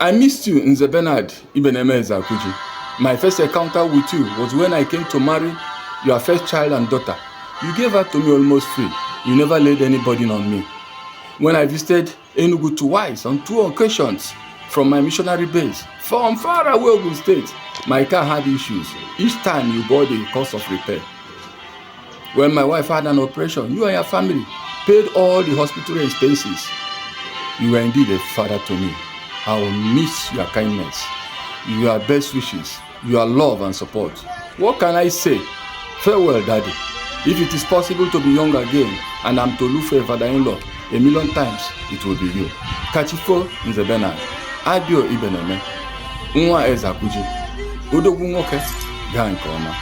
I missed you, Nze Bernard Ibeneme Ezeakuji. My first encounter with you was when I came to marry your first child and daughter. You gave her to me almost free. You never laid any burden on me. When I visited Enugu twice on 2 occasions from my missionary base, from far away Ogun State, my car had issues. Each time you bore the cost of repair. When my wife had an operation, you and your family paid all the hospital expenses. You were indeed a father to me. I will miss your kindness, your best wishes, your love and support. What can I say? Farewell, Daddy. If it is possible to be young again and I'm to look for a father-in-law a million times, it will be you. Kachifo Nze Bernard, Adio Ibeneme, Nwa Ezeakuji, Odogwu nwoke, gaa nke ọma.